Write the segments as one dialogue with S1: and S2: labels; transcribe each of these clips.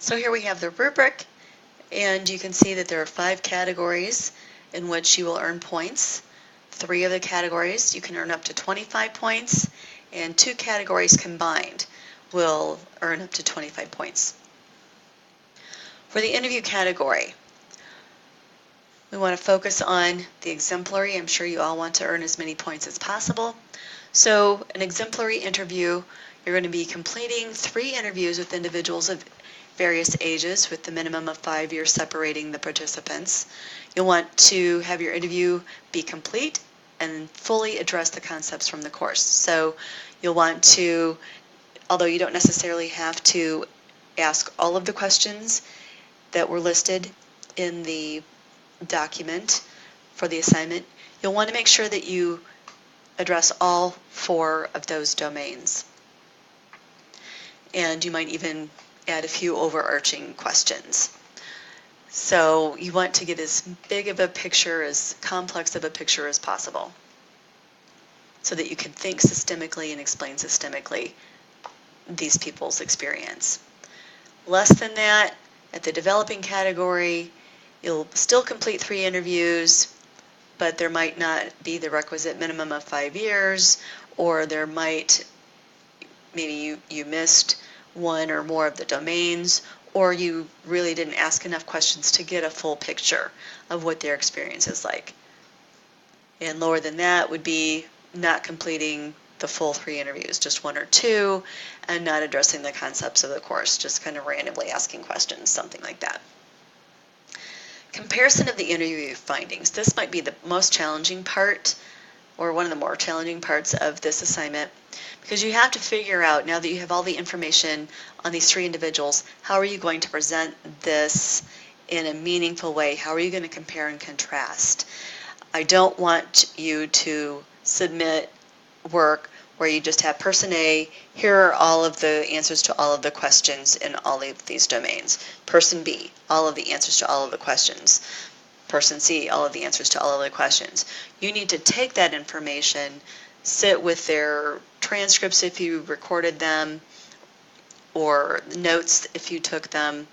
S1: So here we have the rubric, and you can see that there are 5 categories in which you will earn points. 3 of the categories you can earn up to 25 points, and 2 categories combined will earn up to 25 points. For the interview category, we want to focus on the exemplary. I'm sure you all want to earn as many points as possible. So an exemplary interview, you're going to be completing 3 interviews with individuals of various ages with the minimum of 5 years separating the participants. You'll want to have your interview be complete and fully address the concepts from the course. So you'll want to, although you don't necessarily have to ask all of the questions that were listed in the document for the assignment, you'll want to make sure that you address all 4 of those domains. And you might even add a few overarching questions. So you want to get as big of a picture, as complex of a picture as possible, so that you can think systemically and explain systemically these people's experience. Less than that, at the developing category, you'll still complete 3 interviews, but there might not be the requisite minimum of 5 years, or there might, maybe you missed 1 or more of the domains, or you really didn't ask enough questions to get a full picture of what their experience is like. And lower than that would be not completing the full 3 interviews, just 1 or 2, and not addressing the concepts of the course, just kind of randomly asking questions, something like that. Comparison of the interview findings. This might be the most challenging part, or one of the more challenging parts of this assignment, because you have to figure out, now that you have all the information on these 3 individuals, how are you going to present this in a meaningful way? How are you going to compare and contrast? I don't want you to submit work where you just have person A, here are all of the answers to all of the questions in all of these domains. Person B, all of the answers to all of the questions. Person C, all of the answers to all of the questions. You need to take that information, sit with their transcripts if you recorded them, or notes if you took them,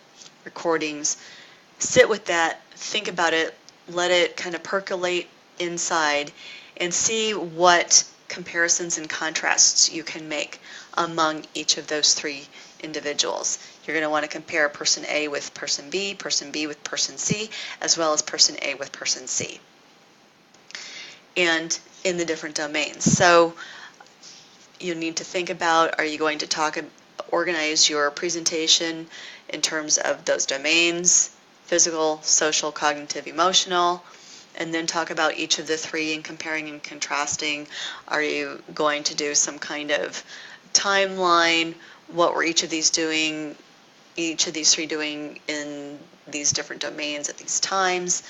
S1: recordings. Sit with that, think about it, let it kind of percolate inside, and see what comparisons and contrasts you can make among each of those 3 individuals. You're going to want to compare person A with person B with person C, as well as person A with person C, and in the different domains. So you need to think about, are you going to organize your presentation in terms of those domains, physical, social, cognitive, emotional, and then talk about each of the 3 and comparing and contrasting. Are you going to do some kind of timeline? What were each of these 3 doing in these different domains at these times?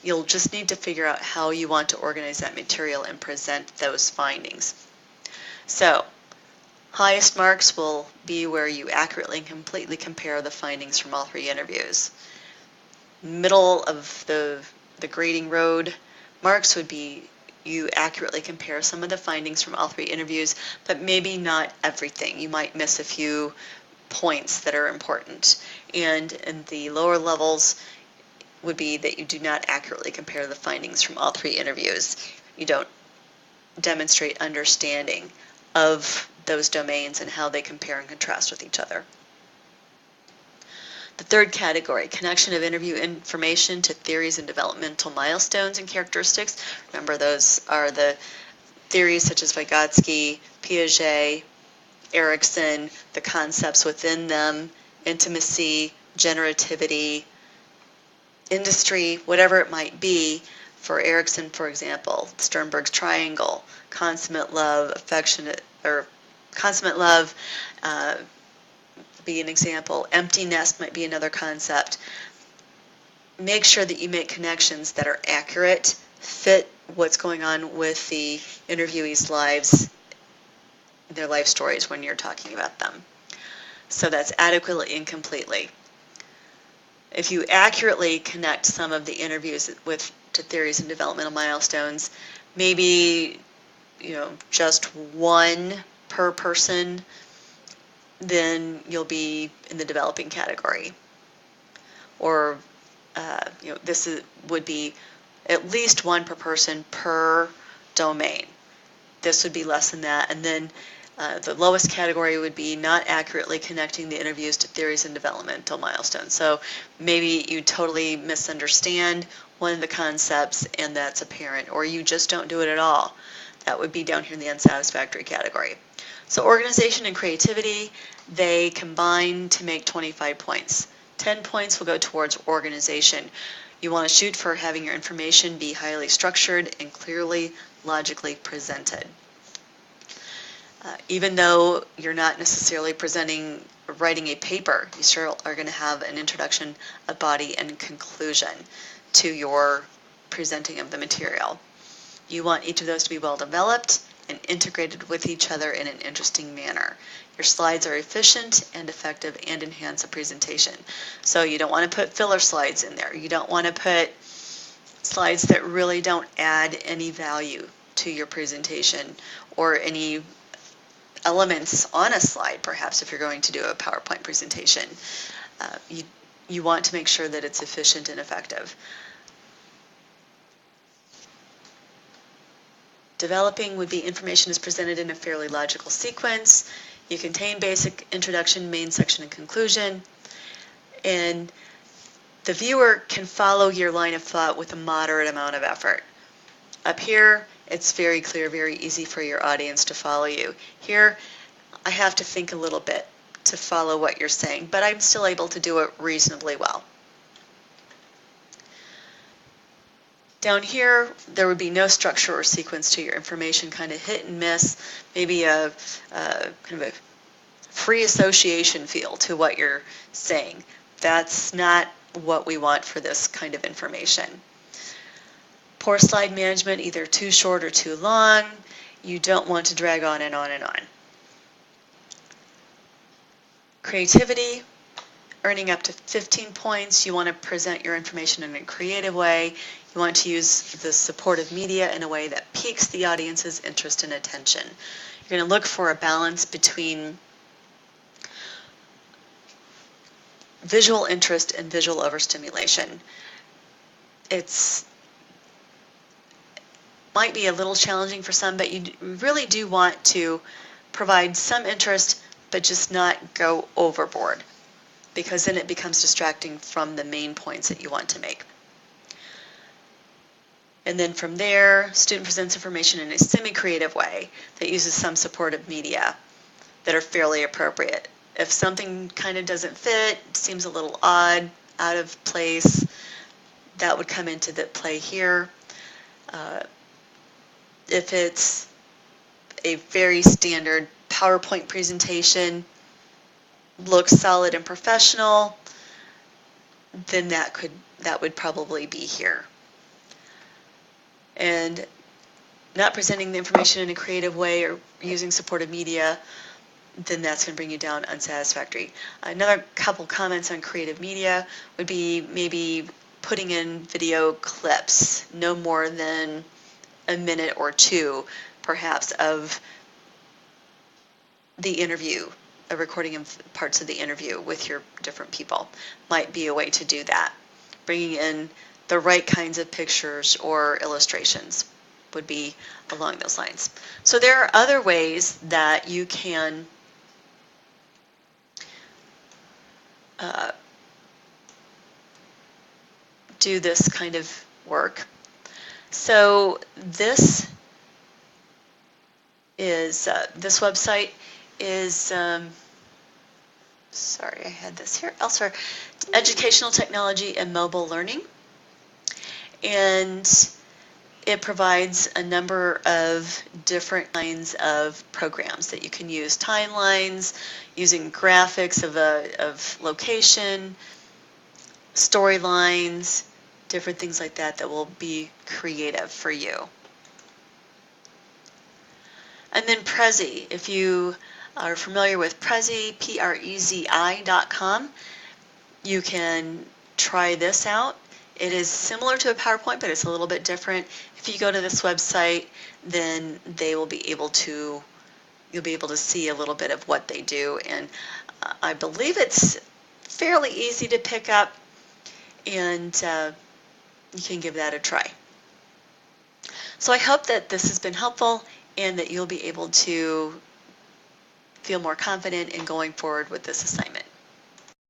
S1: You'll just need to figure out how you want to organize that material and present those findings. So, highest marks will be where you accurately and completely compare the findings from all 3 interviews. Middle of the grading road marks would be you accurately compare some of the findings from all 3 interviews, but maybe not everything. You might miss a few points that are important. And in the lower levels would be that you do not accurately compare the findings from all 3 interviews. You don't demonstrate understanding of those domains and how they compare and contrast with each other. The third category, connection of interview information to theories and developmental milestones and characteristics. Remember, those are the theories such as Vygotsky, Piaget, Erikson, the concepts within them, intimacy, generativity, industry, whatever it might be. For Erikson, for example, Sternberg's triangle, consummate love, consummate love, be an example. Empty nest might be another concept. Make sure that you make connections that are accurate, fit what's going on with the interviewees' lives, their life stories when you're talking about them. So that's adequately and completely. If you accurately connect some of the interviews to theories and developmental milestones, maybe just 1 per person, then you'll be in the developing category. Or would be at least one per person per domain. This would be less than that. And then the lowest category would be not accurately connecting the interviews to theories and developmental milestones. So maybe you totally misunderstand one of the concepts and that's apparent, or you just don't do it at all. That would be down here in the unsatisfactory category. So organization and creativity, they combine to make 25 points. 10 points will go towards organization. You want to shoot for having your information be highly structured and clearly, logically presented. Even though you're not necessarily writing a paper, you still are going to have an introduction, a body, and conclusion to your presenting of the material. You want each of those to be well developed and integrated with each other in an interesting manner. Your slides are efficient and effective and enhance a presentation. So you don't want to put filler slides in there. You don't want to put slides that really don't add any value to your presentation or any elements on a slide, perhaps, if you're going to do a PowerPoint presentation. You want to make sure that it's efficient and effective. Developing would be information is presented in a fairly logical sequence. You contain basic introduction, main section, and conclusion. And the viewer can follow your line of thought with a moderate amount of effort. Up here, it's very clear, very easy for your audience to follow you. Here, I have to think a little bit to follow what you're saying, but I'm still able to do it reasonably well. Down here, there would be no structure or sequence to your information, kind of hit and miss, maybe a kind of a free association feel to what you're saying. That's not what we want for this kind of information. Poor slide management, either too short or too long. You don't want to drag on and on and on. Creativity, earning up to 15 points. You want to present your information in a creative way. You want to use the supportive media in a way that piques the audience's interest and attention. You're going to look for a balance between visual interest and visual overstimulation. It's might be a little challenging for some, but you really do want to provide some interest, but just not go overboard, because then it becomes distracting from the main points that you want to make. And then from there, student presents information in a semi-creative way that uses some supportive media that are fairly appropriate. If something kind of doesn't fit, seems a little odd, out of place, that would come into the play here. If it's a very standard PowerPoint presentation, looks solid and professional, then that would probably be here. And not presenting the information in a creative way or using supportive media, then that's going to bring you down unsatisfactory. Another couple comments on creative media would be maybe putting in video clips, no more than a minute or two, perhaps, of the interview, a recording of parts of the interview with your different people might be a way to do that. Bringing in the right kinds of pictures or illustrations would be along those lines. So there are other ways that you can do this kind of work. So this is this website is sorry, I had this here elsewhere. Educational Technology and Mobile Learning, and it provides a number of different kinds of programs that you can use. Timelines, using graphics of location, storylines, different things like that that will be creative for you. And then Prezi, if you are familiar with Prezi, Prezi.com, you can try this out. It is similar to a PowerPoint, but it's a little bit different. If you go to this website, then they will be able to you'll be able to see a little bit of what they do. And I believe it's fairly easy to pick up, and you can give that a try. So I hope that this has been helpful and that you'll be able to feel more confident in going forward with this assignment.